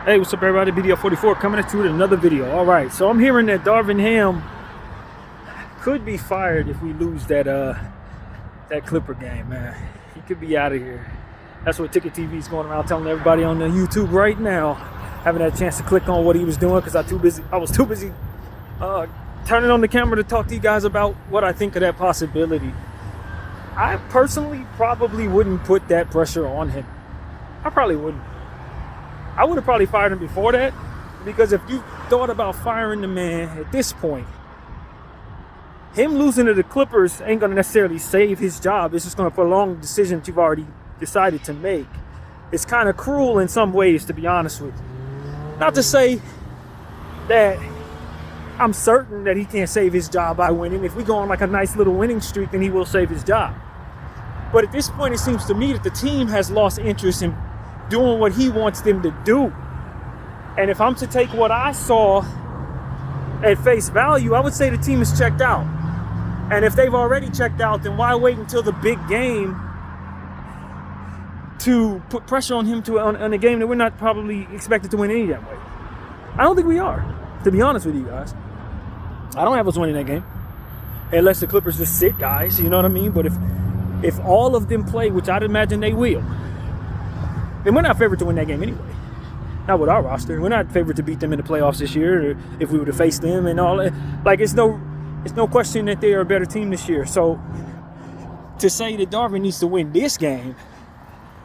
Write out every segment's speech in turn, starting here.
Hey, what's up, everybody? BDL 44 coming at you with another video. All right, so I'm hearing that Darvin Ham could be fired if we lose that Clipper game, man. He could be out of here. That's what Ticket TV is going around telling everybody on the YouTube right now. Haven't had a chance to click on what he was doing because I was too busy turning on the camera to talk to you guys about what I think of that possibility. I personally probably wouldn't put that pressure on him. I probably wouldn't. I would have probably fired him before that, because if you thought about firing the man at this point, him losing to the Clippers ain't going to necessarily save his job. It's just going to prolong the decision that you've already decided to make. It's kind of cruel in some ways, to be honest with you. Not to say that I'm certain that he can't save his job by winning. If we go on like a nice little winning streak, then he will save his job. But at this point, it seems to me that the team has lost interest in doing what he wants them to do. And if I'm to take what I saw at face value, I would say the team is checked out. And if they've already checked out, then why wait until the big game to put pressure on him on a game that we're not probably expected to win any that way? I don't think we are, to be honest with you guys. I don't have us winning that game unless the Clippers just sit guys, you know what I mean? But if all of them play, which I'd imagine they will, then we're not favored to win that game anyway. Not with our roster. We're not favored to beat them in the playoffs this year, or if we were to face them and all that. Like, it's no question that they are a better team this year. So to say that Darvin needs to win this game,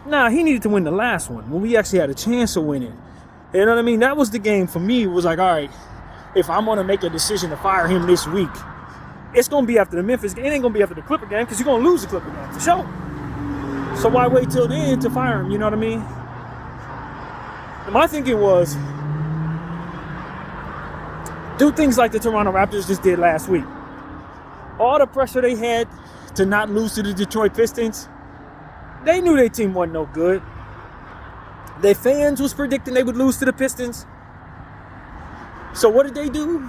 he needed to win the last one when we actually had a chance of winning. You know what I mean? That was the game for me. It was like, all right, if I'm going to make a decision to fire him this week, it's going to be after the Memphis game. It ain't going to be after the Clipper game, because you're going to lose the Clipper game for sure. So why wait till then to fire him? You know what I mean? And my thinking was, do things like the Toronto Raptors just did last week. All the pressure they had to not lose to the Detroit Pistons, they knew their team wasn't no good. Their fans was predicting they would lose to the Pistons. So what did they do?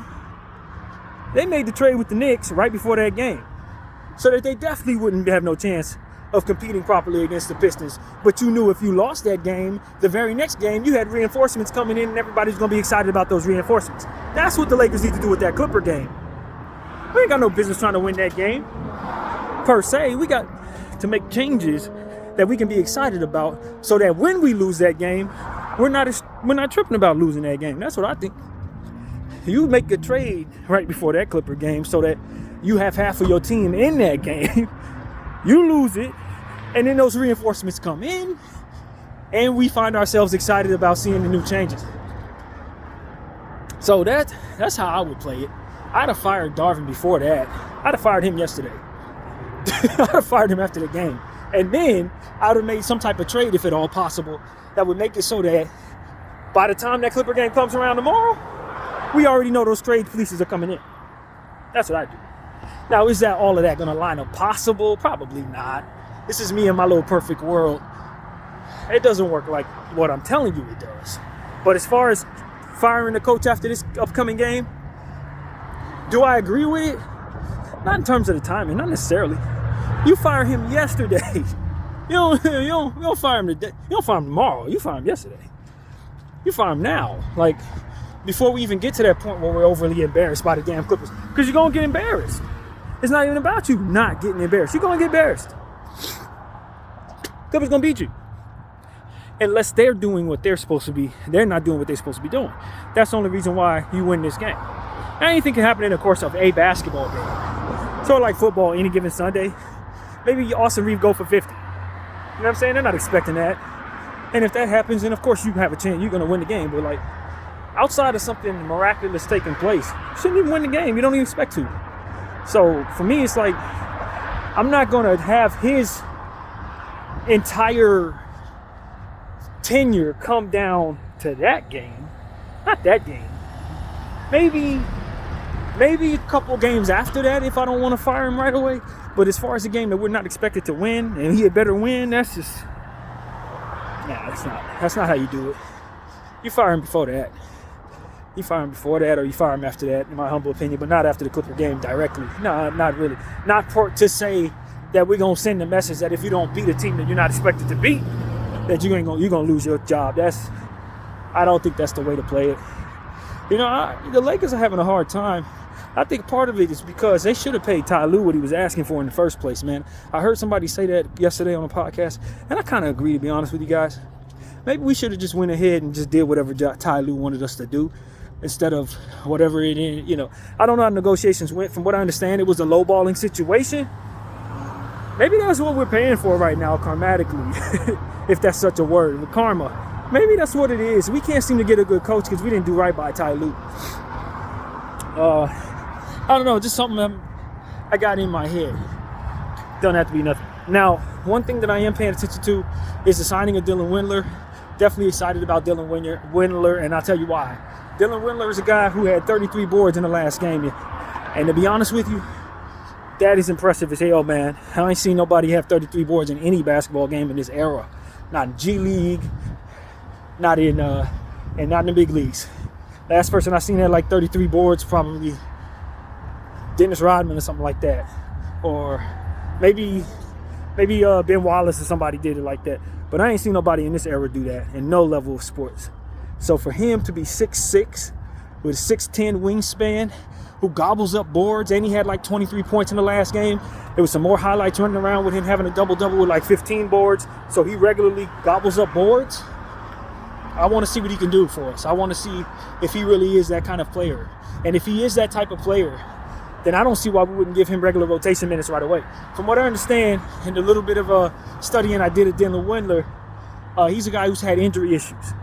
They made the trade with the Knicks right before that game, so that they definitely wouldn't have no chance of competing properly against the Pistons. But you knew if you lost that game, the very next game, you had reinforcements coming in and everybody's going to be excited about those reinforcements. That's what the Lakers need to do with that Clipper game. We ain't got no business trying to win that game, per se. We got to make changes that we can be excited about, so that when we lose that game, we're not tripping about losing that game. That's what I think. You make a trade right before that Clipper game so that you have half of your team in that game. You lose it, and then those reinforcements come in, and we find ourselves excited about seeing the new changes. So that's how I would play it. I'd have fired Darvin before that. I'd have fired him yesterday. I'd have fired him after the game. And then I'd have made some type of trade, if at all possible, that would make it so that by the time that Clipper game comes around tomorrow, we already know those trade fleeces are coming in. That's what I do. Now, is that all of that going to line up possible? Probably not. This is me in my little perfect world. It doesn't work like what I'm telling you it does. But as far as firing the coach after this upcoming game, do I agree with it? Not in terms of the timing, not necessarily. You fire him yesterday. You don't fire him today. You don't fire him tomorrow. You fire him yesterday. You fire him now. Like, before we even get to that point where we're overly embarrassed by the damn Clippers. Because you're going to get embarrassed. It's not even about you not getting embarrassed. You're going to get embarrassed. Clippers going to beat you. Unless they're doing what they're supposed to be. They're not doing what they're supposed to be doing. That's the only reason why you win this game. Anything can happen in the course of a basketball game. Sort of like football any given Sunday. Maybe Austin Reeves go for 50. You know what I'm saying? They're not expecting that. And if that happens, then of course you have a chance. You're going to win the game. But like, outside of something miraculous taking place, you shouldn't even win the game. You don't even expect to. So for me, it's like, I'm not going to have his entire tenure come down to that game. Not that game. Maybe a couple games after that if I don't want to fire him right away. But as far as a game that we're not expected to win, and he had better win, that's not how you do it. You fire him before that. You fire him before that, or you fire him after that, in my humble opinion, but not after the Clipper game directly. No, not really. Not to say that we're going to send the message that if you don't beat a team that you're not expected to beat, that you're gonna lose your job. I don't think that's the way to play it. You know, the Lakers are having a hard time. I think part of it is because they should have paid Ty Lue what he was asking for in the first place, man. I heard somebody say that yesterday on a podcast, and I kind of agree, to be honest with you guys. Maybe we should have just went ahead and just did whatever Ty Lue wanted us to do instead of whatever it is. You know, I don't know how negotiations went. From what I understand, it was a lowballing situation. Maybe that's what we're paying for right now, karmatically, if that's such a word, with karma. Maybe that's what it is. We can't seem to get a good coach because we didn't do right by Ty Lue. I don't know, just something I got in my head. Doesn't have to be nothing. Now, one thing that I am paying attention to is the signing of Dylan Windler. Definitely excited about Dylan Windler, and I'll tell you why. Dylan Windler is a guy who had 33 boards in the last game. And to be honest with you, that is impressive as hell, man. I ain't seen nobody have 33 boards in any basketball game in this era. Not in G League, not in the big leagues. Last person I seen had like 33 boards, probably Dennis Rodman or something like that, or maybe Ben Wallace or somebody did it like that. But I ain't seen nobody in this era do that in no level of sports. So for him to be 6'6" with a 6'10" wingspan, who gobbles up boards, and he had like 23 points in the last game. There was some more highlights running around with him having a double-double with like 15 boards. So he regularly gobbles up boards. I want to see what he can do for us. I want to see if he really is that kind of player. And if he is that type of player, then I don't see why we wouldn't give him regular rotation minutes right away. From what I understand, in the little bit of studying I did of Dylan Windler, he's a guy who's had injury issues,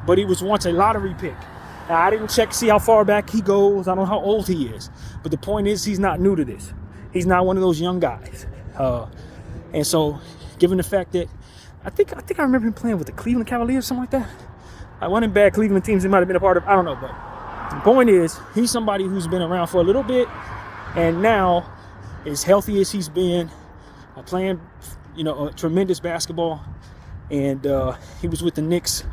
but he was once a lottery pick. Now, I didn't check to see how far back he goes. I don't know how old he is, but the point is he's not new to this. He's not one of those young guys. And so, given the fact that I think I remember him playing with the Cleveland Cavaliers or something like that. One of the bad Cleveland teams he might have been a part of. I don't know, but the point is he's somebody who's been around for a little bit. And now, as healthy as he's been, playing, tremendous basketball, and he was with the Knicks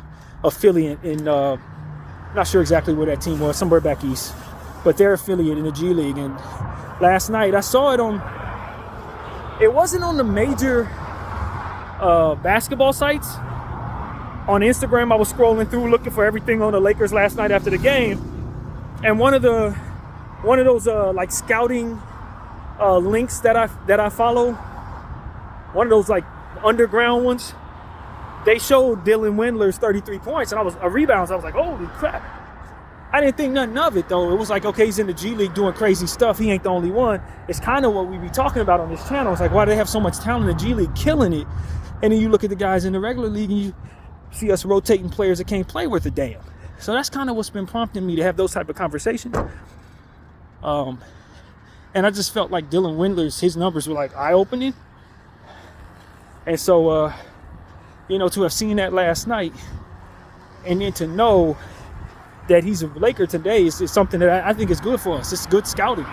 affiliate in, not sure exactly where that team was, somewhere back east, but their affiliate in the G League. And last night I saw it it wasn't on the major basketball sites. On Instagram, I was scrolling through looking for everything on the Lakers last night after the game, and one of those like scouting links that I follow, one of those like underground ones, they showed Dylan Windler's 33 points and rebounds. I was like, holy crap. I didn't think nothing of it though. It was like, okay, he's in the G League doing crazy stuff. He ain't the only one. It's kind of what we be talking about on this channel. It's like, why do they have so much talent in the G League killing it? And then you look at the guys in the regular league and you see us rotating players that can't play worth a damn. So that's kind of what's been prompting me to have those type of conversations. And I just felt like Dylan Windler's, his numbers were like eye-opening. And so, to have seen that last night and then to know that he's a Laker today is something that I think is good for us. It's good scouting.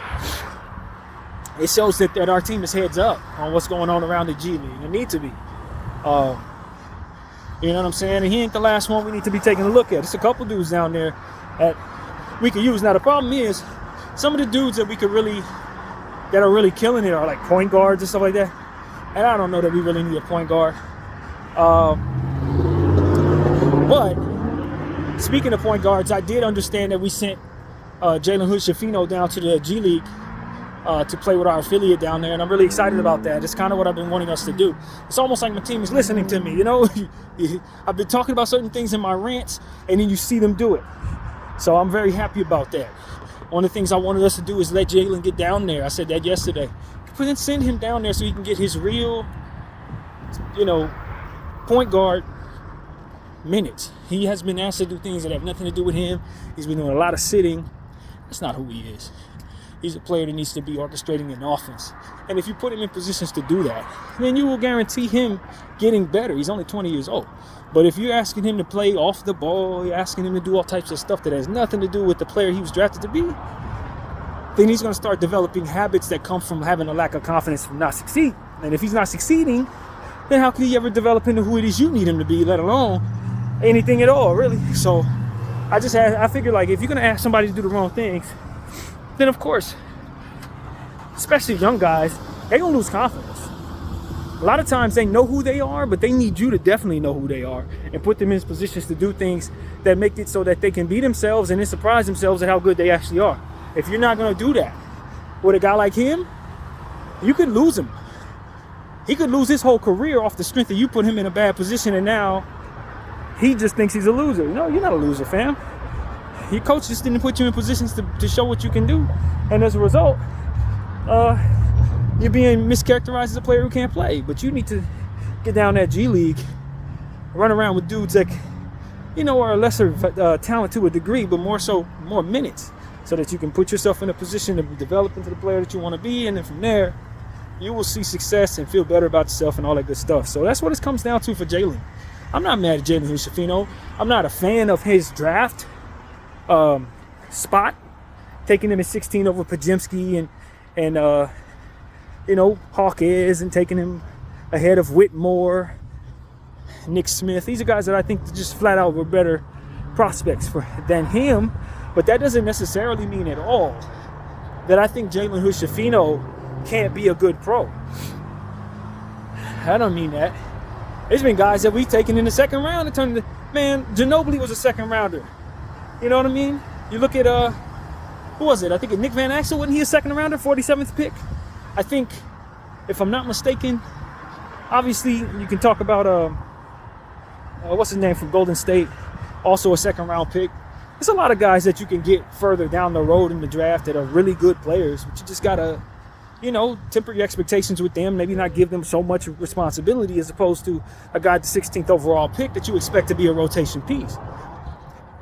It shows that our team is heads up on what's going on around the G League. It needs to be. You know what I'm saying? And he ain't the last one we need to be taking a look at. There's a couple dudes down there that we could use. Now, the problem is some of the dudes that are really killing it are like point guards and stuff like that. And I don't know that we really need a point guard. But speaking of point guards, I did understand that we sent Jalen Hood-Schifino down to the G League to play with our affiliate down there, and I'm really excited about that. It's kind of what I've been wanting us to do. It's almost like my team is listening to me, I've been talking about certain things in my rants, and then you see them do it. So I'm very happy about that. One of the things I wanted us to do is let Jalen get down there. I said that yesterday. Then send him down there so he can get his real, point guard minutes. He has been asked to do things that have nothing to do with him. He's been doing a lot of sitting. That's not who he is. He's a player that needs to be orchestrating an offense. And if you put him in positions to do that, then you will guarantee him getting better. He's only 20 years old. But if you're asking him to play off the ball, you're asking him to do all types of stuff that has nothing to do with the player he was drafted to be, then he's going to start developing habits that come from having a lack of confidence from not succeeding. And if he's not succeeding, then how can he ever develop into who it is you need him to be, let alone anything at all, really? So I figured, like, if you're going to ask somebody to do the wrong things, then of course, especially young guys, they're going to lose confidence. A lot of times they know who they are, but they need you to definitely know who they are and put them in positions to do things that make it so that they can be themselves and then surprise themselves at how good they actually are. If you're not going to do that with a guy like him, you could lose him. He could lose his whole career off the strength of you put him in a bad position, and now he just thinks he's a loser. No, you're not a loser, fam. Your coach just didn't put you in positions to show what you can do. And as a result, you're being mischaracterized as a player who can't play. But you need to get down that G League, run around with dudes that, are lesser talent to a degree, but more minutes, so that you can put yourself in a position to develop into the player that you want to be. And then from there, you will see success and feel better about yourself and all that good stuff. So that's what it comes down to for Jalen. I'm not mad at Jalen Hood-Schifino. I'm not a fan of his draft spot, taking him at 16 over Pajemski and Hawkes, and taking him ahead of Whitmore, Nick Smith. These are guys that I think just flat out were better prospects than him. But that doesn't necessarily mean at all that I think Jalen Hood-Schifino can't be a good pro. I don't mean that. There's been guys that we've taken in the second round and turned into, man, Ginobili was a second rounder. You know what I mean? You look at, who was it? I think Nick Van Exel, wasn't he a second rounder, 47th pick? I think, if I'm not mistaken, obviously you can talk about, what's his name from Golden State, also a second round pick. There's a lot of guys that you can get further down the road in the draft that are really good players, but you just gotta, temper your expectations with them, maybe not give them so much responsibility as opposed to a guy at the 16th overall pick that you expect to be a rotation piece.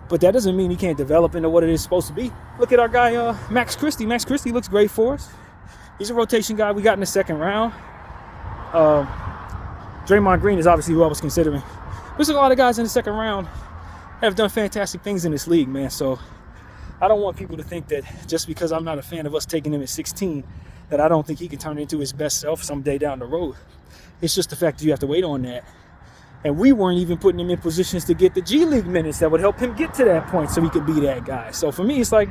But that doesn't mean he can't develop into what it is supposed to be. Look at our guy, Max Christie. Max Christie looks great for us. He's a rotation guy we got in the second round. Draymond Green is obviously who I was considering. There's a lot of guys in the second round that have done fantastic things in this league, man. So I don't want people to think that just because I'm not a fan of us taking him at 16, that I don't think he can turn into his best self someday down the road. It's just the fact that you have to wait on that. And we weren't even putting him in positions to get the G League minutes that would help him get to that point so he could be that guy. So for me, it's like,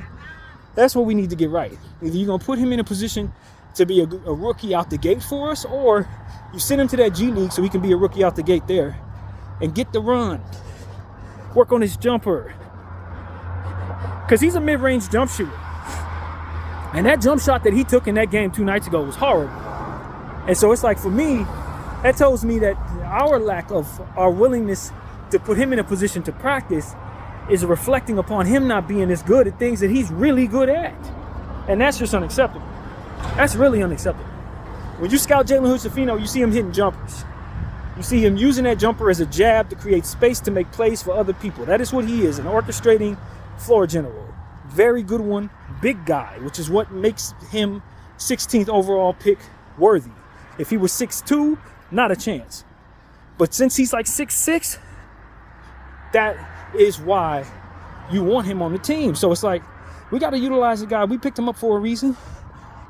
that's what we need to get right. Either you're going to put him in a position to be a rookie out the gate for us, or you send him to that G League so he can be a rookie out the gate there and get the run. Work on his jumper. Because he's a mid-range jump shooter. And that jump shot that he took in that game 2 nights ago was horrible. And so it's like, for me, that tells me that our lack of our willingness to put him in a position to practice is reflecting upon him not being as good at things that he's really good at. And that's just unacceptable. That's really unacceptable. When you scout Jalen Hood-Schifino, you see him hitting jumpers. You see him using that jumper as a jab to create space to make plays for other people. That is what he is, an orchestrating floor general. Very good one, big guy, which is what makes him 16th overall pick worthy. If he was 6'2", not a chance. But since he's like 6'6", that is why you want him on the team. So it's like, we got to utilize the guy. We picked him up for a reason.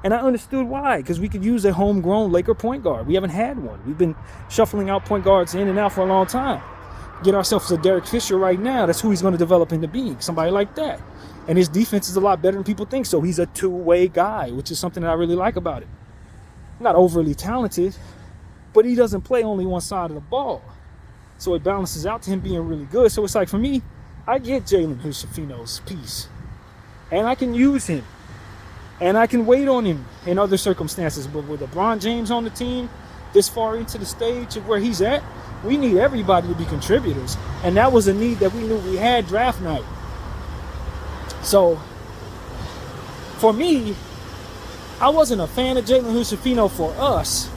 And I understood why, because we could use a homegrown Laker point guard. We haven't had one. We've been shuffling out point guards in and out for a long time. Get ourselves a Derek Fisher right now. That's who he's going to develop into being, somebody like that. And his defense is a lot better than people think. So he's a two-way guy, which is something that I really like about it. Not overly talented, but he doesn't play only one side of the ball. So it balances out to him being really good. So it's like, for me, I get Jalen Hood-Schifino's piece. And I can use him. And I can wait on him in other circumstances. But with LeBron James on the team, this far into the stage of where he's at, we need everybody to be contributors. And that was a need that we knew we had draft night. So, for me, I wasn't a fan of Jalen Hood-Schifino for us.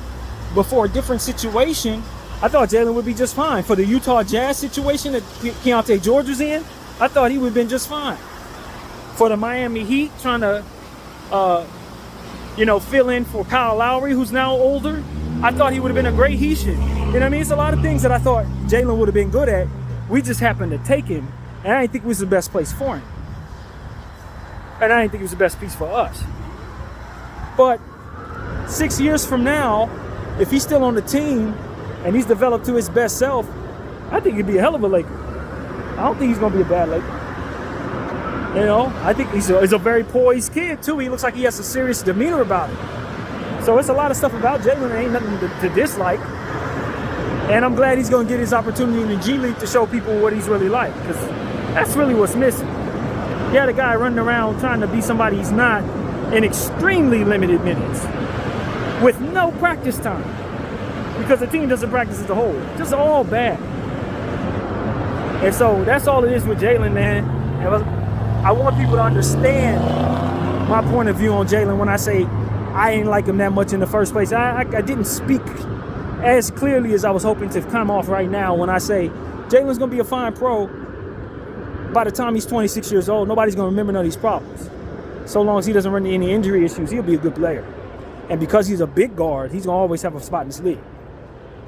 But for a different situation, I thought Jalen would be just fine. For the Utah Jazz situation that Keontae George was in, I thought he would have been just fine. For the Miami Heat, trying to fill in for Kyle Lowry, who's now older, I thought he would have been a great Heat. You know what I mean? It's a lot of things that I thought Jalen would have been good at. We just happened to take him, and I didn't think it was the best place for him. And I didn't think it was the best piece for us. But 6 years from now, if he's still on the team and he's developed to his best self, I think he'd be a hell of a Laker. I don't think he's going to be a bad Laker. I think he's a very poised kid, too. He looks like he has a serious demeanor about him. So it's a lot of stuff about Jalen that ain't nothing to dislike. And I'm glad he's going to get his opportunity in the G League to show people what he's really like, because that's really what's missing. You had a guy running around trying to be somebody he's not in extremely limited minutes with no practice time because the team doesn't practice as a whole. Just all bad. And so that's all it is with Jalen, man. I want people to understand my point of view on Jalen when I say I ain't like him that much in the first place. I didn't speak as clearly as I was hoping to come off right now when I say Jalen's going to be a fine pro. By the time he's 26 years old, nobody's going to remember none of these problems. So long as he doesn't run into any injury issues, he'll be a good player. And because he's a big guard, he's going to always have a spot in this league.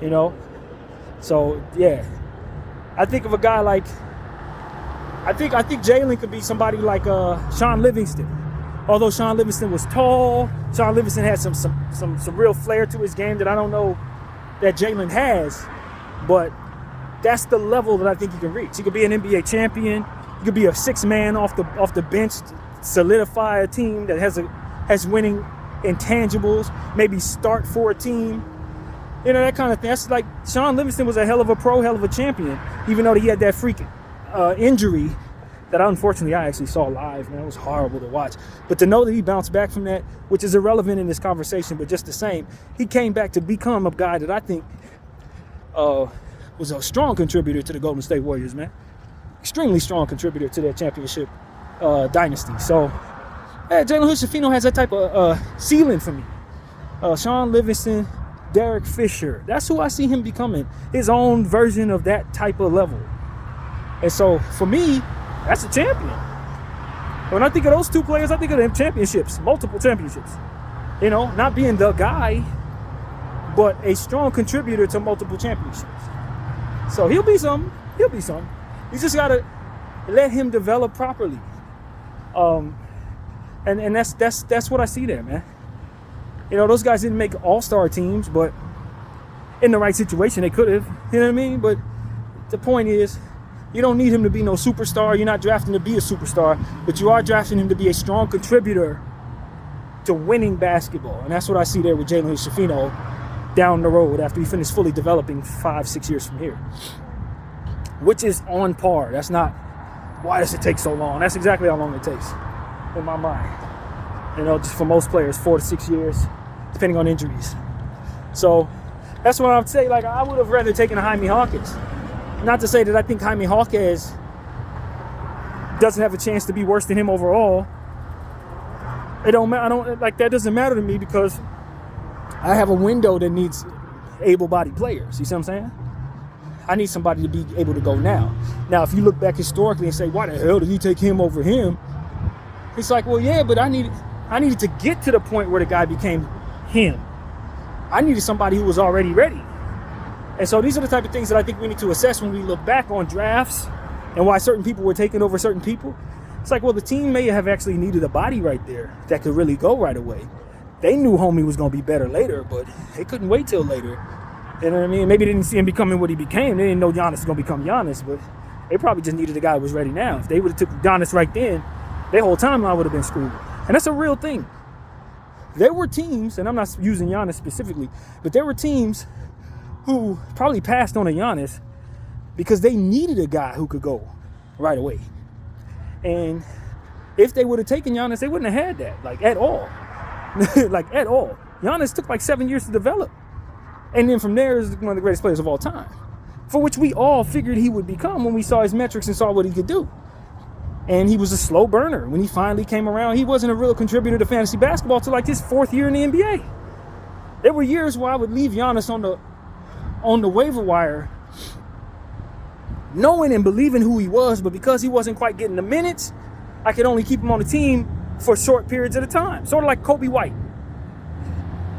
You know? So, yeah. I think of a guy like, I think Jalen could be somebody like Sean Livingston. Although Sean Livingston was tall, Sean Livingston had some real flair to his game that I don't know that Jalen has. But that's the level that I think he can reach. He could be an NBA champion. He could be a six-man off the bench, solidify a team that has winning intangibles. Maybe start for a team. You know, that kind of thing. That's like Sean Livingston was a hell of a pro, hell of a champion, even though he had that freaking injury that unfortunately I actually saw live, man. It was horrible to watch. But to know that he bounced back from that, which is irrelevant in this conversation, but just the same, he came back to become a guy that I think was a strong contributor to the Golden State Warriors, man. Extremely strong contributor to their championship dynasty. So, Jalen Hood-Schifino has that type of ceiling for me. Sean Livingston, Derek Fisher. That's who I see him becoming. His own version of that type of level. And so, for me, that's a champion. When I think of those two players, I think of them championships, multiple championships. You know, not being the guy, but a strong contributor to multiple championships. So he'll be something. He'll be something. You just gotta let him develop properly. And that's what I see there, man. You know, those guys didn't make all-star teams, but in the right situation, they could have. You know what I mean? But the point is, you don't need him to be no superstar. You're not drafting to be a superstar, but you are drafting him to be a strong contributor to winning basketball. And that's what I see there with Jalen Hood-Schifino down the road after he finished fully developing 5-6 years from here, which is on par. That's not, why does it take so long? That's exactly how long it takes in my mind. You know, just for most players, 4 to 6 years, depending on injuries. So that's what I would say. Like, I would have rather taken a Jaime Hawkins. Not to say that I think Jaime Hawkins doesn't have a chance to be worse than him overall. That doesn't matter to me because I have a window that needs able-bodied players. You see what I'm saying? I need somebody to be able to go now. Now, if you look back historically and say, why the hell did he take him over him? It's like, well, yeah, but I needed to get to the point where the guy became him. I needed somebody who was already ready. And so these are the type of things that I think we need to assess when we look back on drafts and why certain people were taking over certain people. It's like, well, the team may have actually needed a body right there that could really go right away. They knew homie was going to be better later, but they couldn't wait till later. You know what I mean? Maybe they didn't see him becoming what he became. They didn't know Giannis was going to become Giannis, but they probably just needed a guy who was ready now. If they would have took Giannis right then, their whole timeline would have been screwed. And that's a real thing. There were teams, and I'm not using Giannis specifically, but there were teams who probably passed on a Giannis because they needed a guy who could go right away. And if they would have taken Giannis, they wouldn't have had that, like, at all. Like, at all. Giannis took like 7 years to develop. And then from there is one of the greatest players of all time, for which we all figured he would become when we saw his metrics and saw what he could do. And he was a slow burner. When he finally came around, he wasn't a real contributor to fantasy basketball till like his 4th year in the NBA. There were years where I would leave Giannis on the waiver wire, knowing and believing who he was, but because he wasn't quite getting the minutes, I could only keep him on the team for short periods at a time. Sort of like Kobe White.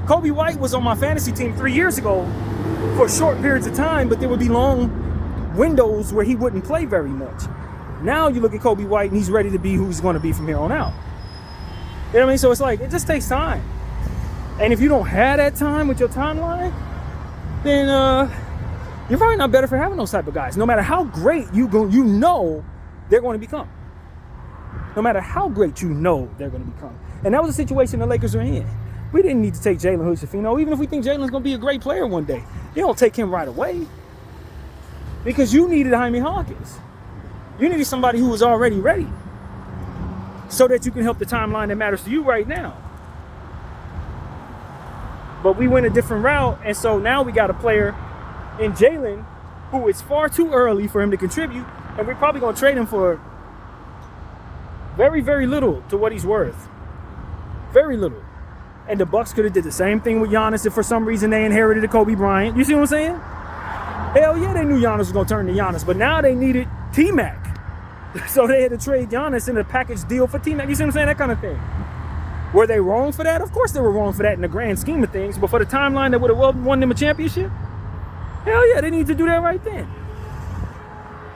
Kobe White was on my fantasy team 3 years ago for short periods of time, but there would be long windows where he wouldn't play very much. Now you look at Kobe White and he's ready to be who he's going to be from here on out. You know what I mean? So it's like, it just takes time. And if you don't have that time with your timeline, then you're probably not better for having those type of guys. No matter how great you know they're going to become. No matter how great you know they're going to become. And that was the situation the Lakers are in. We didn't need to take Jalen Hood-Schifino, even if we think Jalen's going to be a great player one day. You don't take him right away because you needed Jaime Hawkins. You needed somebody who was already ready so that you can help the timeline that matters to you right now. But we went a different route, and so now we got a player in Jalen who is far too early for him to contribute, and we're probably going to trade him for very, very little to what he's worth. Very little. And the Bucks could have did the same thing with Giannis if for some reason they inherited a Kobe Bryant. You see what I'm saying? Hell yeah, they knew Giannis was going to turn to Giannis, but now they needed T-Mac. So they had to trade Giannis in a package deal for T-Mac. You see what I'm saying? That kind of thing. Were they wrong for that? Of course they were wrong for that in the grand scheme of things, but for the timeline that would have won them a championship, hell yeah, they need to do that right then.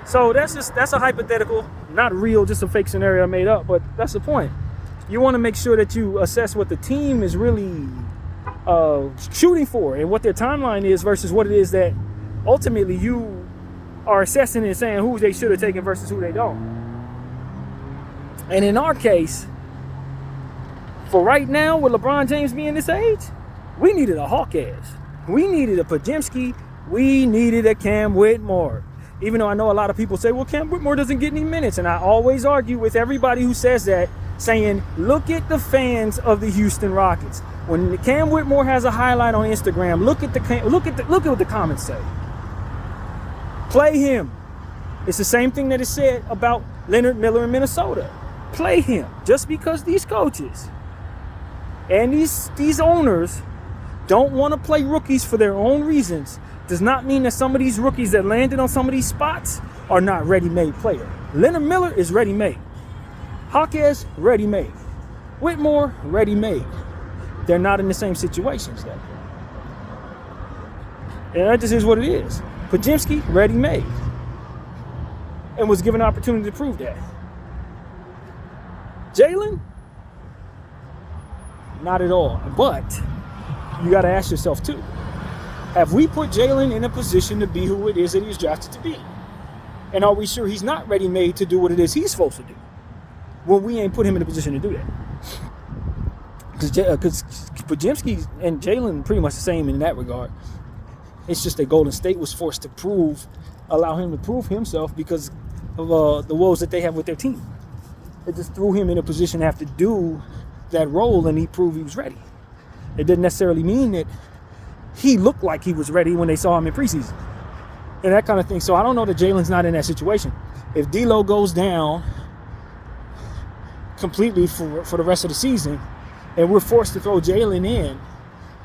So that's a hypothetical, not real, just a fake scenario I made up, but that's the point. You want to make sure that you assess what the team is really shooting for and what their timeline is versus what it is that ultimately you are assessing and saying who they should have taken versus who they don't. And in our case, for right now, with LeBron James being this age, we needed a Hawk-ass. We needed a Podziemski. We needed a Cam Whitmore. Even though I know a lot of people say, well, Cam Whitmore doesn't get any minutes. And I always argue with everybody who says that, saying, look at the fans of the Houston Rockets. When Cam Whitmore has a highlight on Instagram, look at what the comments say. Play him. It's the same thing that is said about Leonard Miller in Minnesota. Play him. Just because these coaches and these owners don't want to play rookies for their own reasons does not mean that some of these rookies that landed on some of these spots are not ready-made players. Leonard Miller is ready-made. Hawkes, ready-made. Whitmore, ready-made. They're not in the same situations though. And that just is what it is. Podziemski, ready-made. And was given an opportunity to prove that. Jalen, not at all. But you got to ask yourself too, have we put Jalen in a position to be who it is that he's drafted to be? And are we sure he's not ready-made to do what it is he's supposed to do when we ain't put him in a position to do that? Because Podziemski and Jalen pretty much the same in that regard. It's just that Golden State was forced to allow him to prove himself because of the woes that they have with their team. It just threw him in a position to have to do that role, and he proved he was ready. It didn't necessarily mean that he looked like he was ready when they saw him in preseason and that kind of thing. So I don't know that Jalen's not in that situation. If D'Lo goes down completely for the rest of the season and we're forced to throw Jalen in,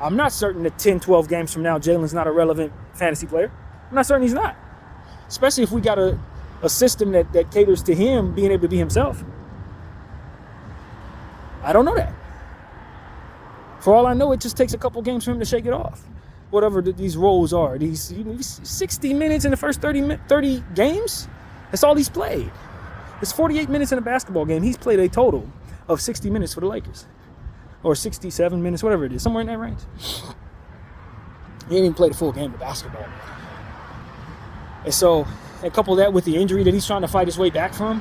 I'm not certain that 10, 12 games from now, Jalen's not a relevant fantasy player. I'm not certain he's not. Especially if we got a system that caters to him being able to be himself. I don't know that. For all I know, it just takes a couple games for him to shake it off. Whatever these roles are. These 60 minutes in the first 30 games, that's all he's played. It's 48 minutes in a basketball game. He's played a total of 60 minutes for the Lakers. Or 67 minutes, whatever it is. Somewhere in that range. He ain't even played a full game of basketball. And so, and couple that with the injury that he's trying to fight his way back from,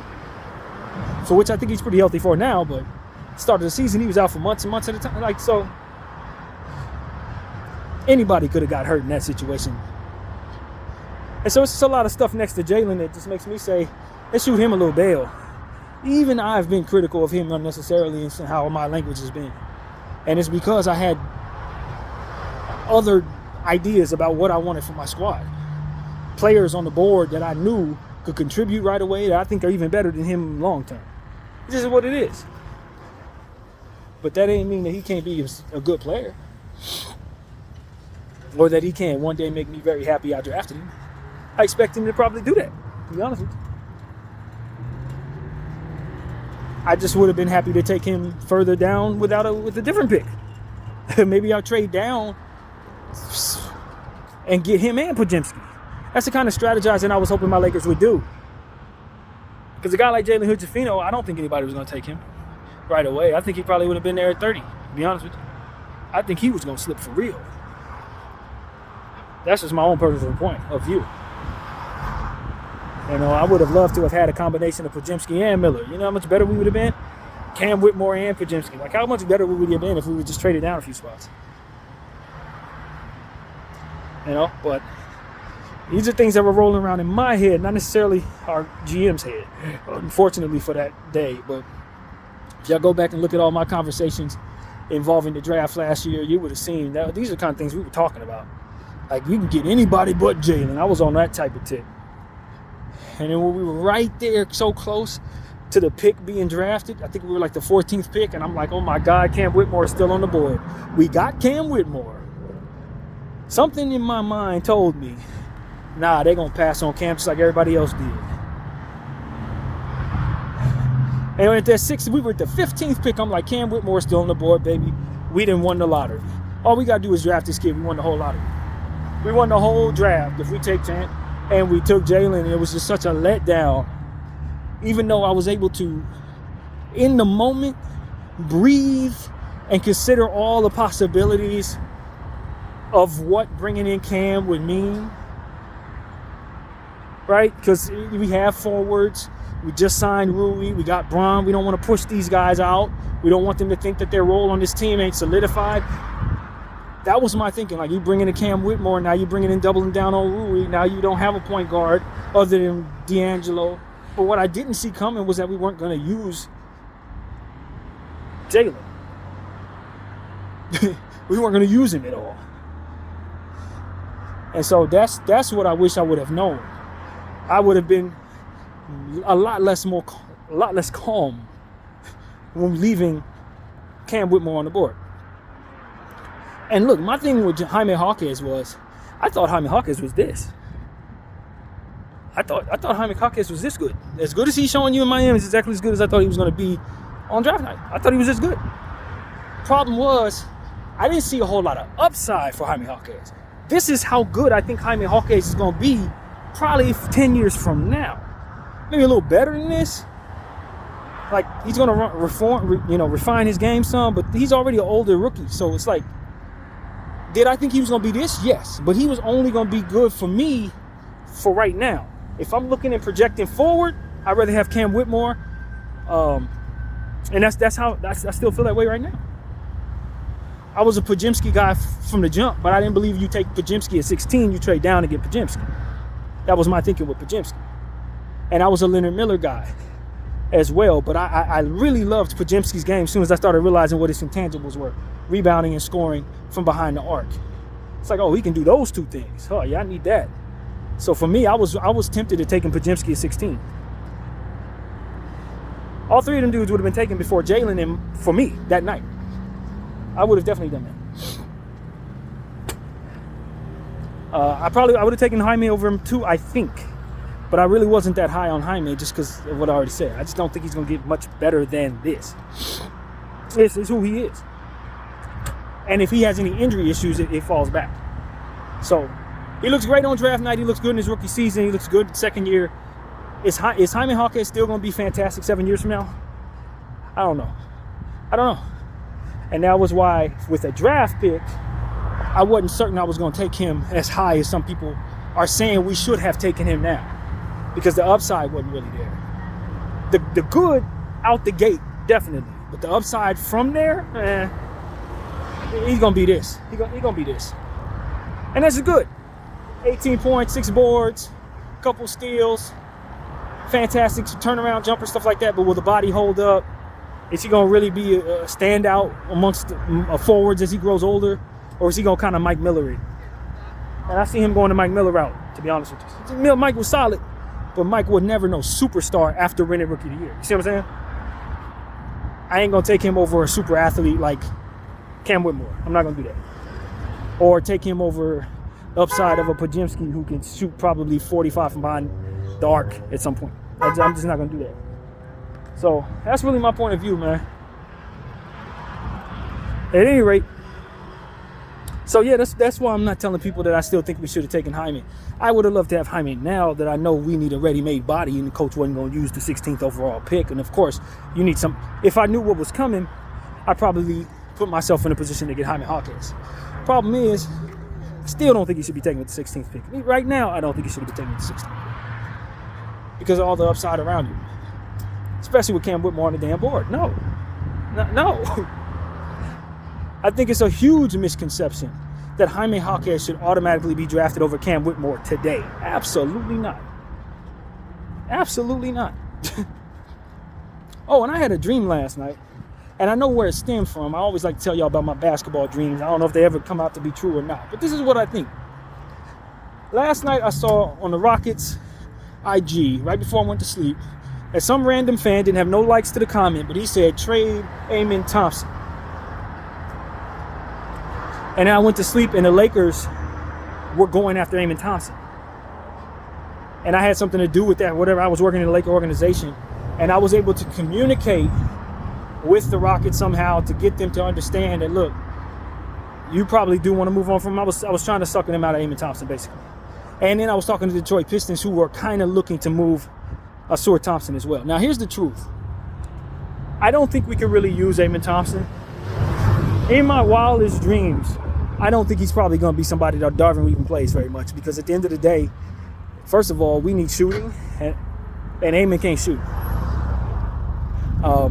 for which I think he's pretty healthy for now, but start of the season, he was out for months and months at a time. So anybody could have got hurt in that situation. And so it's just a lot of stuff next to Jalen that just makes me say, let's shoot him a little bail. Even I've been critical of him unnecessarily in how my language has been. And it's because I had other ideas about what I wanted for my squad. Players on the board that I knew could contribute right away that I think are even better than him long term. This is what it is. But that ain't mean that he can't be a good player. Or that he can't one day make me very happy I drafted him. I expect him to probably do that, to be honest with you. I just would have been happy to take him further down with a different pick. Maybe I'll trade down and get him and Podziemski. That's the kind of strategizing I was hoping my Lakers would do. Because a guy like Jalen Hood-Schifino, I don't think anybody was going to take him right away. I think he probably would have been there at 30, to be honest with you. I think he was going to slip for real. That's just my own personal point of view. You know, I would have loved to have had a combination of Podziemski and Miller. You know how much better we would have been? Cam Whitmore and Pajimski. Like, how much better would we have been if we would just traded down a few spots? You know, but these are things that were rolling around in my head, not necessarily our GM's head, unfortunately for that day. But if y'all go back and look at all my conversations involving the draft last year, you would have seen that these are the kind of things we were talking about. Like, we can get anybody but Jalen. I was on that type of tip. And then when we were right there, so close to the pick being drafted, I think we were like the 14th pick, and I'm like, oh my God, Cam Whitmore is still on the board. We got Cam Whitmore. Something in my mind told me, nah, they're going to pass on Cam just like everybody else did. And at that 6th, we were at the 15th pick. I'm like, Cam Whitmore is still on the board, baby. We didn't win the lottery. All we got to do is draft this kid. We won the whole lottery. We won the whole draft if we take Cam. And we took Jalen. It was just such a letdown. Even though I was able to, in the moment, breathe and consider all the possibilities of what bringing in Cam would mean, right? Because we have forwards. We just signed Rui. We got Braun. We don't want to push these guys out. We don't want them to think that their role on this team ain't solidified. That was my thinking. Like, you bringing in Cam Whitmore, now you bringing in doubling down on Rui. Now you don't have a point guard other than D'Angelo. But what I didn't see coming was that we weren't going to use Jalen. We weren't going to use him at all. And so that's what I wish I would have known. I would have been a lot less calm when leaving Cam Whitmore on the board. And look, my thing with Jaime Jaquez was, I thought Jaime Jaquez was this. I thought Jaime Jaquez was this good. As good as he's showing you in Miami is exactly as good as I thought he was going to be on draft night. I thought he was this good. Problem was, I didn't see a whole lot of upside for Jaime Jaquez. This is how good I think Jaime Jaquez is going to be probably 10 years from now. Maybe a little better than this. Like, he's going to refine his game some, but he's already an older rookie. So it's like, did I think he was going to be this? Yes. But he was only going to be good for me for right now. If I'm looking and projecting forward, I'd rather have Cam Whitmore. And that's how I still feel that way right now. I was a Pajimski guy from the jump, but I didn't believe you take Pajimski at 16, you trade down to get Pajimski. That was my thinking with Pajimski. And I was a Leonard Miller guy as well, but I really loved Pajimski's game as soon as I started realizing what his intangibles were. Rebounding and scoring from behind the arc. It's like, oh, he can do those two things. Oh, yeah, I need that. So for me, I was tempted to taking Pajimski at 16. All three of them dudes would have been taken before Jalen and for me that night. I would have definitely done that. I would have taken Jaime over him too, I think. But I really wasn't that high on Jaime just because of what I already said. I just don't think he's going to get much better than this. This is who he is. And if he has any injury issues, it falls back. So he looks great on draft night. He looks good in his rookie season. He looks good second year. Is Jaime Jaquez still going to be fantastic 7 years from now? I don't know. And that was why, with a draft pick, I wasn't certain I was going to take him as high as some people are saying we should have taken him now, because the upside wasn't really there. The good out the gate, definitely. But the upside from there, he's going to be this. He's going to be this. And that's good. 18 points, 6 boards, couple steals, fantastic turnaround jumper, stuff like that. But will the body hold up? Is he going to really be a standout amongst forwards as he grows older? Or is he going to kind of Mike Miller it? And I see him going the Mike Miller route, to be honest with you. Mike was solid, but Mike would never know superstar after winning Rookie of the Year. You see what I'm saying? I ain't going to take him over a super athlete like Cam Whitmore. I'm not going to do that. Or take him over the upside of a Pajimski who can shoot probably 45 from behind the arc at some point. I'm just not going to do that. So that's really my point of view, man. At any rate, so yeah, that's why I'm not telling people that I still think we should have taken Jaime. I would have loved to have Jaime now that I know we need a ready-made body and the coach wasn't going to use the 16th overall pick. And of course, you need some. If I knew what was coming, I'd probably put myself in a position to get Jaime Jaquez. Problem is, I still don't think he should be taken with the 16th pick. Right now, I don't think he should be taken with the 16th pick because of all the upside around you. Especially with Cam Whitmore on the damn board. No. No. I think it's a huge misconception that Jaime Jaquez should automatically be drafted over Cam Whitmore today. Absolutely not. Absolutely not. Oh, and I had a dream last night, and I know where it stemmed from. I always like to tell y'all about my basketball dreams. I don't know if they ever come out to be true or not, but this is what I think. Last night I saw on the Rockets IG, right before I went to sleep, that some random fan didn't have no likes to the comment, but he said, trade Amen Thompson. And then I went to sleep, and the Lakers were going after Amen Thompson. And I had something to do with that, whatever. I was working in the Laker organization, and I was able to communicate with the Rockets somehow to get them to understand that, look, you probably do want to move on from him. I was trying to sucker them out of Amen Thompson, basically. And then I was talking to the Detroit Pistons, who were kind of looking to move Ausar Thompson as well. Now, here's the truth. I don't think we can really use Amen Thompson. In my wildest dreams, I don't think he's probably going to be somebody that Darvin even plays very much, because at the end of the day, first of all, we need shooting, and Amen can't shoot.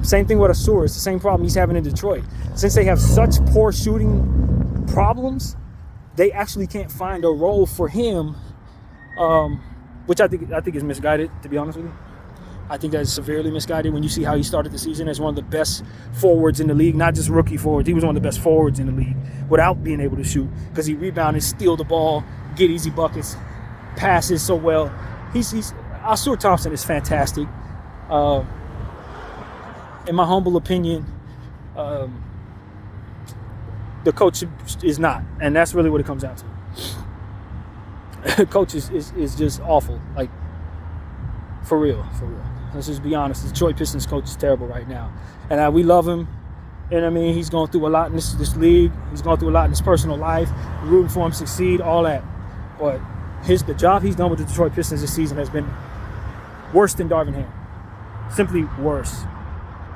Same thing with Ausar. It's the same problem he's having in Detroit. Since they have such poor shooting problems, they actually can't find a role for him, which I think is misguided, to be honest with you. I think that is severely misguided when you see how he started the season as one of the best forwards in the league, not just rookie forwards. He was one of the best forwards in the league without being able to shoot, because he rebounded, steal the ball, get easy buckets, passes so well. Ausar Thompson is fantastic. In my humble opinion, the coach is not, and that's really what it comes down to. The coach is just awful, like for real. Let's just be honest. The Detroit Pistons coach is terrible right now, and we love him. And I mean, he's going through a lot in this league. He's going through a lot in his personal life. We're rooting for him to succeed, all that. But the job he's done with the Detroit Pistons this season has been worse than Darvin Ham. Simply worse.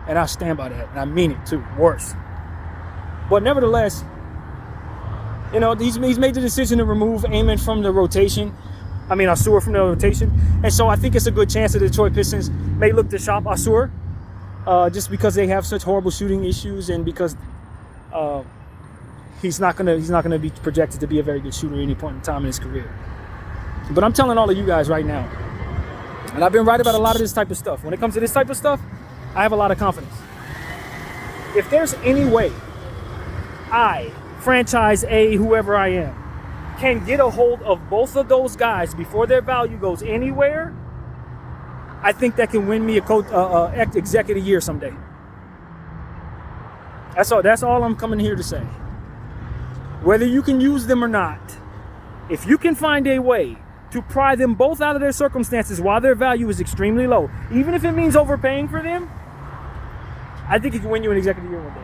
And I stand by that, and I mean it too. Worse. But nevertheless, you know, he's made the decision to remove Amen from the rotation. Ausar from the rotation. And so I think it's a good chance that the Detroit Pistons may look to shop Ausar, just because they have such horrible shooting issues, and because he's not gonna be projected to be a very good shooter at any point in time in his career. But I'm telling all of you guys right now, and I've been right about a lot of this type of stuff. When it comes to this type of stuff, I have a lot of confidence. If there's any way I, franchise A, whoever I am, can get a hold of both of those guys before their value goes anywhere, I think that can win me a executive year someday. That's all I'm coming here to say. Whether you can use them or not, if you can find a way to pry them both out of their circumstances while their value is extremely low, even if it means overpaying for them, I think it can win you an executive year one day.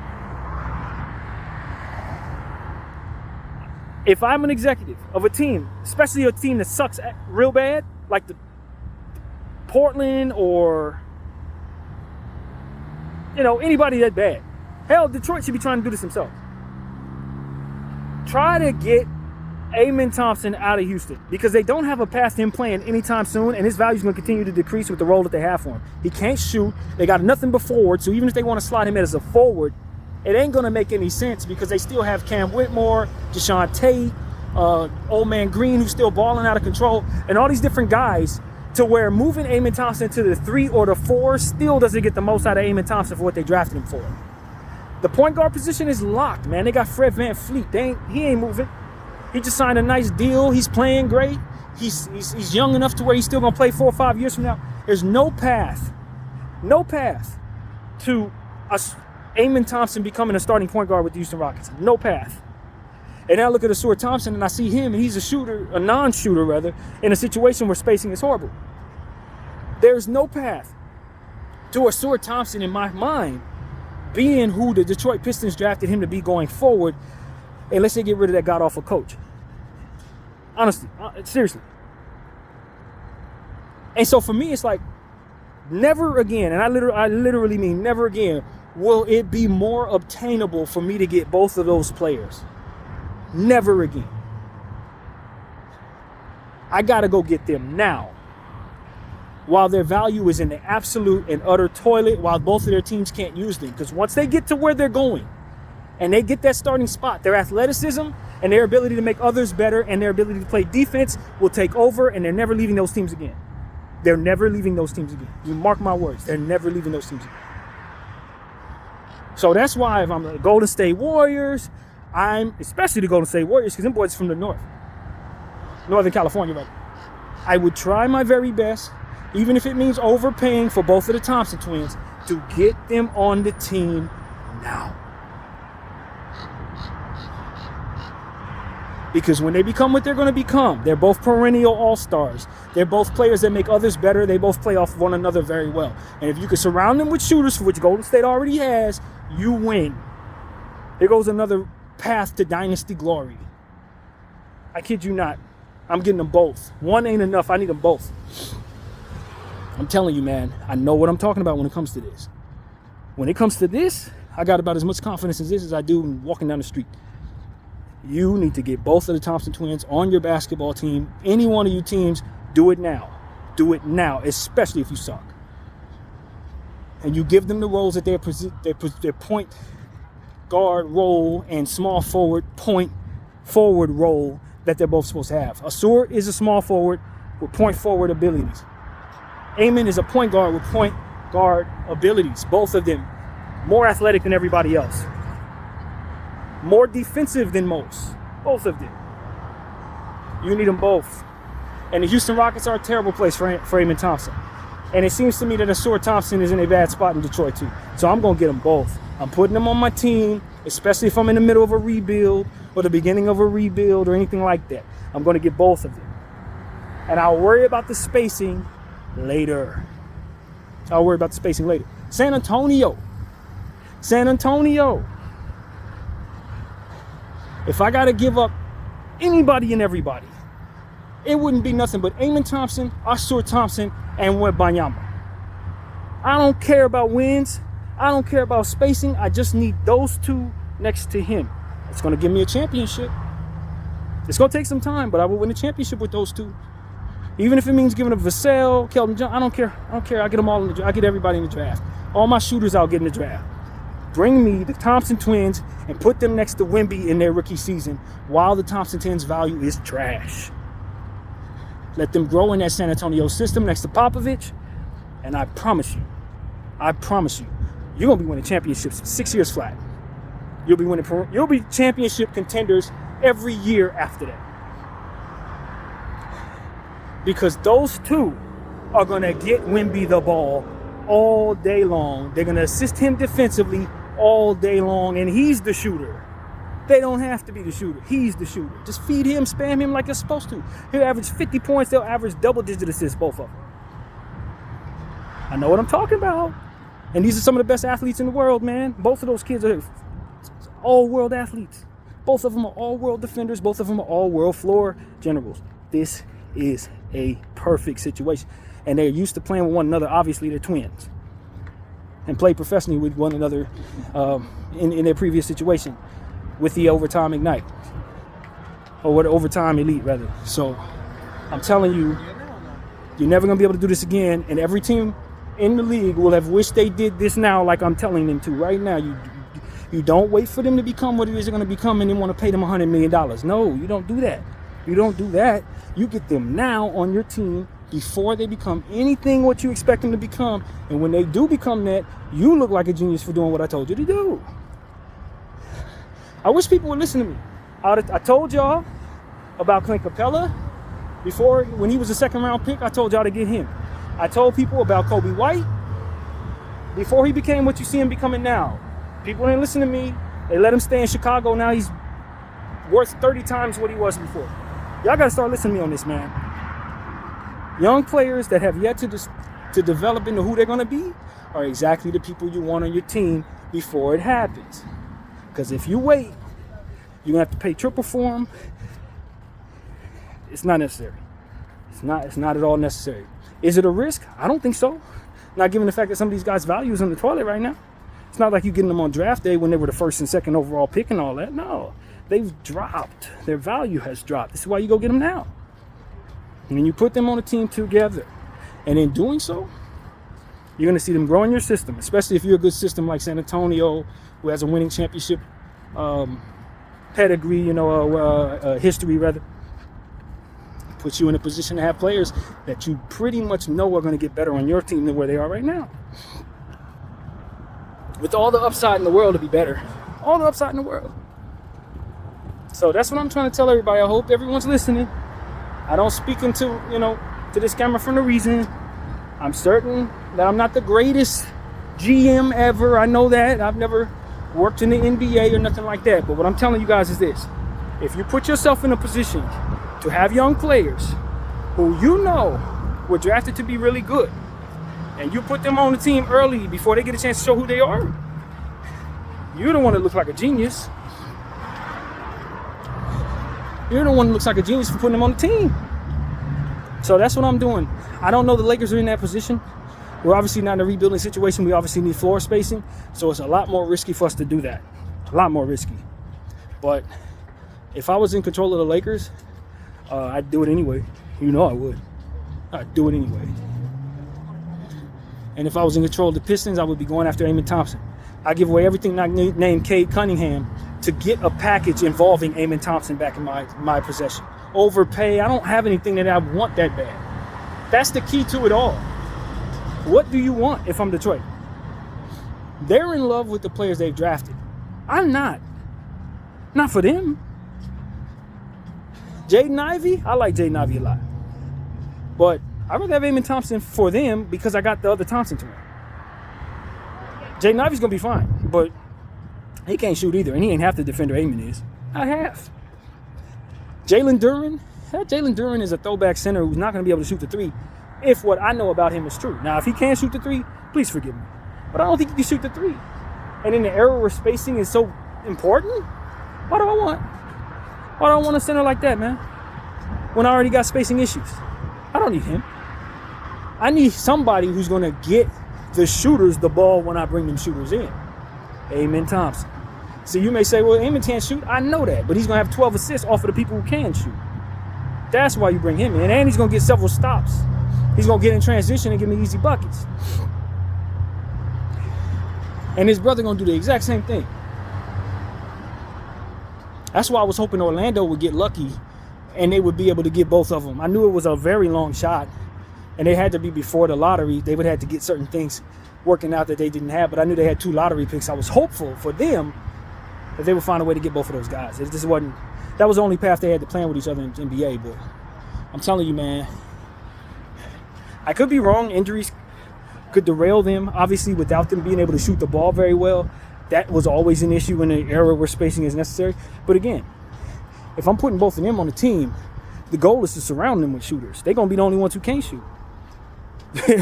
If I'm an executive of a team, especially a team that sucks real bad, like the Portland or, anybody that bad. Hell, Detroit should be trying to do this themselves. Try to get Amen Thompson out of Houston, because they don't have a path to him playing anytime soon, and his value is going to continue to decrease with the role that they have for him. He can't shoot. They got nothing but forward, so even if they want to slot him in as a forward, it ain't going to make any sense, because they still have Cam Whitmore, Deshaun Tate, Old Man Green, who's still balling out of control, and all these different guys, to where moving Amen Thompson to the 3 or the 4 still doesn't get the most out of Amen Thompson for what they drafted him for. The point guard position is locked, man. They got Fred VanVleet. He ain't moving. He just signed a nice deal. He's playing great. He's young enough to where he's still going to play 4 or 5 years from now. There's no path to Amen Thompson becoming a starting point guard with the Houston Rockets. No path. And now I look at Ausar Thompson, and I see him, and he's a non-shooter rather, in a situation where spacing is horrible. There's no path to Ausar Thompson in my mind being who the Detroit Pistons drafted him to be going forward, unless they get rid of that god-awful coach. Honestly, seriously. And so for me, it's like, never again, and I literally mean never again, will it be more obtainable for me to get both of those players. Never again. I got to go get them now. while their value is in the absolute and utter toilet, while both of their teams can't use them. Because once they get to where they're going and they get that starting spot, their athleticism and their ability to make others better and their ability to play defense will take over, and they're never leaving those teams again. They're never leaving those teams again. You mark my words. They're never leaving those teams again. So that's why if I'm the Golden State Warriors, especially the Golden State Warriors, because them boys are from the Northern California, right? I would try my very best, even if it means overpaying for both of the Thompson twins, to get them on the team now. Because when they become what they're going to become, they're both perennial all-stars. They're both players that make others better. They both play off one another very well. And if you can surround them with shooters, for which Golden State already has, you win. There goes another path to dynasty glory. I kid you not. I'm getting them both. One ain't enough. I need them both. I'm telling you, man, I know what I'm talking about when it comes to this. When it comes to this, I got about as much confidence in this as I do in walking down the street. You need to get both of the Thompson twins on your basketball team. Any one of you teams, do it now. Do it now, especially if you suck. And you give them the roles that their point guard role and small forward point forward role that they're both supposed to have. Asur is a small forward with point forward abilities. Amen is a point guard with point guard abilities. Both of them more athletic than everybody else. More defensive than most. Both of them. You need them both. And the Houston Rockets are a terrible place for Amen Thompson. And it seems to me that Asur Thompson is in a bad spot in Detroit too. So I'm going to get them both. I'm putting them on my team, especially if I'm in the middle of a rebuild or the beginning of a rebuild or anything like that. I'm going to get both of them. And I'll worry about the spacing later. San Antonio. If I got to give up anybody and everybody, it wouldn't be nothing but Amen Thompson, Asur Thompson, and Wembanyama. I don't care about wins. I don't care about spacing. I just need those two next to him. It's going to give me a championship. It's going to take some time, but I will win a championship with those two. Even if it means giving up Vassell, Keldon Johnson, I don't care. I get them all in the draft. I get everybody in the draft. All my shooters I'll get in the draft. Bring me the Thompson twins and put them next to Wemby in their rookie season while the Thompson twins' value is trash. Let them grow in that San Antonio system next to Popovich, and I promise you, you're going to be winning championships 6 years flat. You'll be championship contenders every year after that. Because those two are going to get Wemby the ball all day long. They're going to assist him defensively all day long, and he's the shooter. They don't have to be the shooter. He's the shooter. Just feed him, spam him like you're supposed to. He'll average 50 points. They'll average double-digit assists, both of them. I know what I'm talking about. And these are some of the best athletes in the world, man. Both of those kids are all-world athletes. Both of them are all-world defenders. Both of them are all-world floor generals. This is a perfect situation. And they're used to playing with one another. Obviously, they're twins. And play professionally with one another in their previous situation with the Overtime Ignite. Or with the Overtime Elite, rather. So, I'm telling you, you're never going to be able to do this again. And every team in the league will have wished they did this now like I'm telling them to right now. You don't wait for them to become what it is they're going to become and then want to pay them $100 million. No, you don't do that. You don't do that. You get them now on your team before they become anything what you expect them to become. And when they do become that, you look like a genius for doing what I told you to do. I wish people would listen to me. I told y'all about Clint Capella before, when he was a second-round pick. I told y'all to get him. I told people about Kobe White before he became what you see him becoming now. People didn't listen to me. They let him stay in Chicago. Now he's worth 30 times what he was before. Y'all got to start listening to me on this, man. Young players that have yet to develop into who they're going to be are exactly the people you want on your team before it happens. Because if you wait, you're going to have to pay triple for them. It's not necessary. It's not at all necessary. Is it a risk? I don't think so. Not given the fact that some of these guys' value is in the toilet right now. It's not like you're getting them on draft day when they were the first and second overall pick and all that. No, they've dropped. Their value has dropped. This is why you go get them now. And then you put them on a team together. And in doing so, you're going to see them grow in your system, especially if you're a good system like San Antonio, who has a winning championship pedigree, history rather. Puts you in a position to have players that you pretty much know are going to get better on your team than where they are right now. With all the upside in the world to be better. All the upside in the world. So that's what I'm trying to tell everybody. I hope everyone's listening. I don't speak into, to this camera for no reason. I'm certain that I'm not the greatest GM ever. I know that. I've never worked in the NBA or nothing like that. But what I'm telling you guys is this. If you put yourself in a position to have young players who were drafted to be really good, and you put them on the team early before they get a chance to show who they are, you're the one that looks like a genius. You're the one that looks like a genius for putting them on the team. So that's what I'm doing. I don't know the Lakers are in that position. We're obviously not in a rebuilding situation. We obviously need floor spacing. So it's a lot more risky for us to do that. A lot more risky. But if I was in control of the Lakers, I'd do it anyway. I would. I'd do it anyway. And if I was in control of the Pistons, I would be going after Amon Thompson. I give away everything named Cade Cunningham to get a package involving Amon Thompson back in my possession. Overpay. I don't have anything that I want that bad. That's the key to it all. What do you want if I'm Detroit? They're in love with the players they've drafted. I'm not. Not for them. Jaden Ivey, I like Jaden Ivey a lot. But I'd rather have Amon Thompson for them because I got the other Thompson to him. Jaden Ivey's going to be fine, but he can't shoot either, and he ain't half the defender Amon is. Not half. Jalen Duren is a throwback center who's not going to be able to shoot the three if what I know about him is true. Now, if he can shoot the three, please forgive me. But I don't think he can shoot the three. And in the era where spacing is so important, what do I want a center like that, man? When I already got spacing issues. I don't need him. I need somebody who's going to get the shooters the ball when I bring them shooters in. Amon Thompson. So you may say, well, Amon can't shoot. I know that, but he's going to have 12 assists off of the people who can shoot. That's why you bring him in. And he's going to get several stops. He's going to get in transition and give me easy buckets. And his brother going to do the exact same thing. That's why I was hoping Orlando would get lucky and they would be able to get both of them. I knew it was a very long shot and they had to be before the lottery. They would have to get certain things working out that they didn't have, but I knew they had 2 lottery picks. I was hopeful for them that they would find a way to get both of those guys. That was the only path they had to plan with each other in the NBA, but I'm telling you, man, I could be wrong. Injuries could derail them. Obviously, without them being able to shoot the ball very well, that was always an issue in an era where spacing is necessary. But again, if I'm putting both of them on the team, the goal is to surround them with shooters. They're going to be the only ones who can't shoot.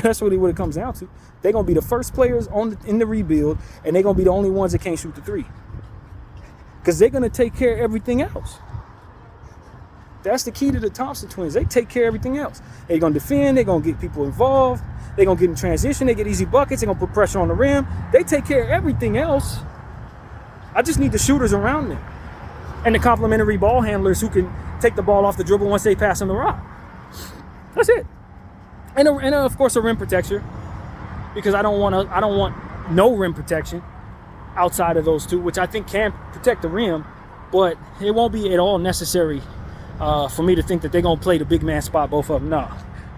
That's really what it comes down to. They're going to be the first players in the rebuild, and they're going to be the only ones that can't shoot the three. Because they're going to take care of everything else. That's the key to the Thompson twins. They take care of everything else. They're going to defend. They're going to get people involved. They're going to get in transition. They get easy buckets. They're going to put pressure on the rim. They take care of everything else. I just need the shooters around them. And the complementary ball handlers who can take the ball off the dribble once they pass on the rock. That's it. And of course a rim protector, because I don't want no rim protection outside of those two, which I think can protect the rim, but it won't be at all necessary for me to think that they're gonna play the big man spot, both of them. No,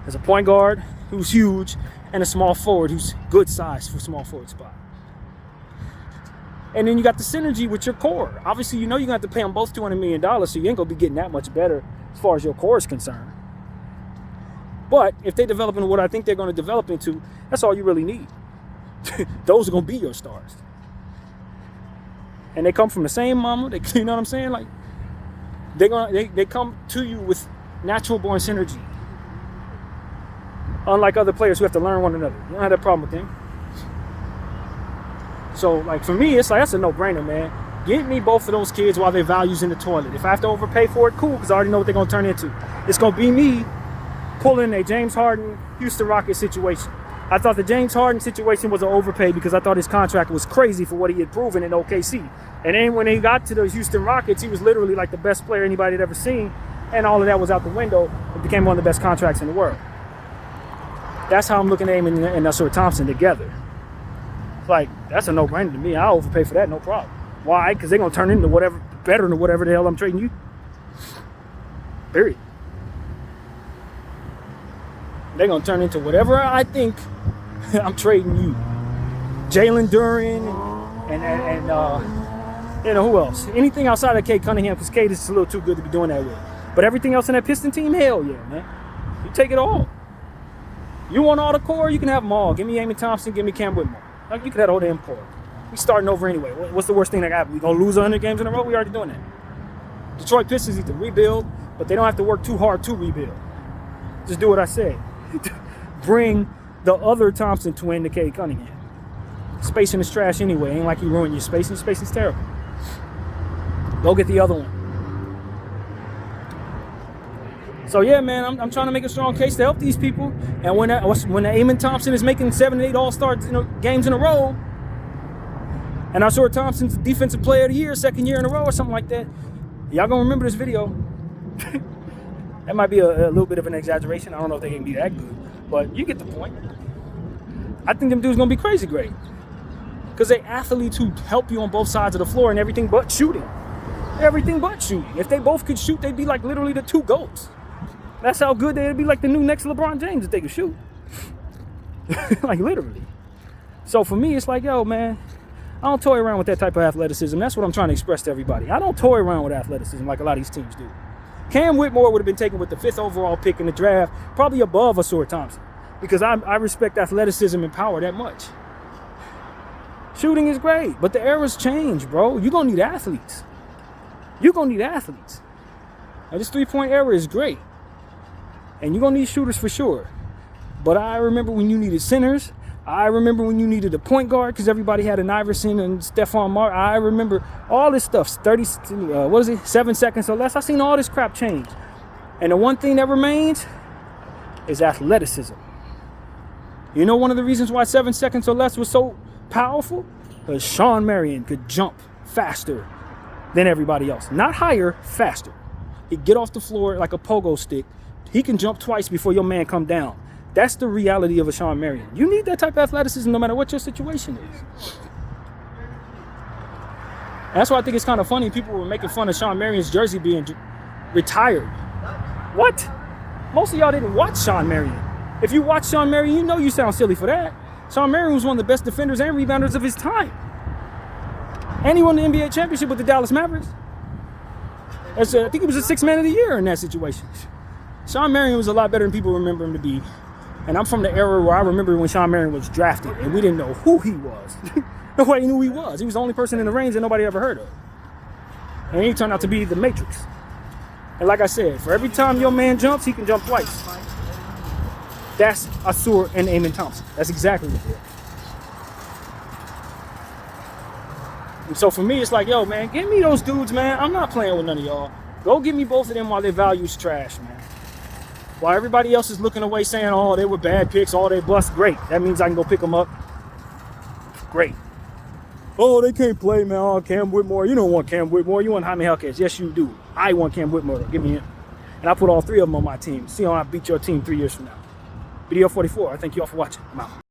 there's a point guard who's huge and a small forward who's good size for small forward spot. And then you got the synergy with your core. Obviously, you're gonna have to pay them both $200 million, so you ain't gonna be getting that much better as far as your core is concerned. But if they develop into what I think they're going to develop into, that's all you really need. Those are going to be your stars. And they come from the same mama. You know what I'm saying? Like they come to you with natural born synergy. Unlike other players who have to learn one another. You don't have that problem with them. So like for me, it's like that's a no-brainer, man. Get me both of those kids while their value's in the toilet. If I have to overpay for it, cool, because I already know what they're going to turn into. It's going to be me pulling a James Harden, Houston Rockets situation. I thought the James Harden situation was an overpay because I thought his contract was crazy for what he had proven in OKC. And then when he got to the Houston Rockets, he was literally like the best player anybody had ever seen. And all of that was out the window. It became one of the best contracts in the world. That's how I'm looking at him and Thompson together. Like, that's a no-brainer to me. I'll overpay for that, no problem. Why? Because they're going to turn into whatever, better than whatever the hell I'm trading you. Period. They're going to turn into whatever I think I'm trading you. Jalen Duren and you know, who else? Anything outside of Cade Cunningham, because Cade is a little too good to be doing that with. But everything else in that Piston team, hell yeah, man. You take it all. You want all the core, you can have them all. Give me Eamon Thompson, give me Cam Whitmore. Like, you could have all damn core. We starting over anyway. What's the worst thing that happened? We gonna lose 100 games in a row? We already doing that. Detroit Pistons need to rebuild, but they don't have to work too hard to rebuild. Just do what I said. Bring the other Thompson twin to Cade Cunningham. Spacing is trash anyway. Ain't like you ruin your spacing. Spacing's terrible. Go get the other one. So yeah, man, I'm trying to make a strong case to help these people. And when Eamon Thompson is making 7 and 8 All-Star games in a row, and I saw Thompson's Defensive Player of the Year, 2nd year in a row or something like that, y'all gonna remember this video. That might be a little bit of an exaggeration. I don't know if they can be that good, but you get the point. I think them dudes gonna be crazy great. Because they athletes who help you on both sides of the floor and everything but shooting. Everything but shooting. If they both could shoot, they'd be like literally the 2 GOATs. That's how good they'd be, like the new next LeBron James if they could shoot. Like literally. So for me, it's like, yo, man, I don't toy around with that type of athleticism. That's what I'm trying to express to everybody. I don't toy around with athleticism like a lot of these teams do. Cam Whitmore would have been taken with the 5th overall pick in the draft, probably above Asur Thompson, because I respect athleticism and power that much. Shooting is great, but the era's changed, bro. You're going to need athletes. You're going to need athletes. Now, this 3-point era is great, and you're going to need shooters for sure. But I remember when you needed centers. I remember when you needed a point guard because everybody had an Iverson and Stephon Martin. I remember all this stuff. 7 seconds or less. I've seen all this crap change. And the one thing that remains is athleticism. You know one of the reasons why 7 seconds or less was so powerful? Because Shawn Marion could jump faster than everybody else. Not higher, faster. He'd get off the floor like a pogo stick. He can jump twice before your man come down. That's the reality of a Shawn Marion. You need that type of athleticism no matter what your situation is. That's why I think it's kind of funny. People were making fun of Shawn Marion's jersey being retired. What? Most of y'all didn't watch Shawn Marion. If you watch Shawn Marion, you know you sound silly for that. Shawn Marion was one of the best defenders and rebounders of his time. And he won the NBA championship with the Dallas Mavericks. I think he was the 6th man of the year in that situation. Shawn Marion was a lot better than people remember him to be. And I'm from the era where I remember when Shawn Marion was drafted and we didn't know who he was. Nobody knew who he was. He was the only person in the range that nobody ever heard of. And he turned out to be the Matrix. And like I said, for every time your man jumps, he can jump twice. That's Asur and Eamon Thompson. That's exactly what it is. And so for me, it's like, yo, man, give me those dudes, man. I'm not playing with none of y'all. Go get me both of them while their value's trash, man. While everybody else is looking away saying, oh, they were bad picks, oh, they bust, great. That means I can go pick them up. Great. Oh, they can't play, man. Oh, Cam Whitmore. You don't want Cam Whitmore. You want Jaime Hellcats. Yes, you do. I want Cam Whitmore. Give me him. And I put all 3 of them on my team. See how I beat your team 3 years from now. Video 44. I thank you all for watching. I'm out.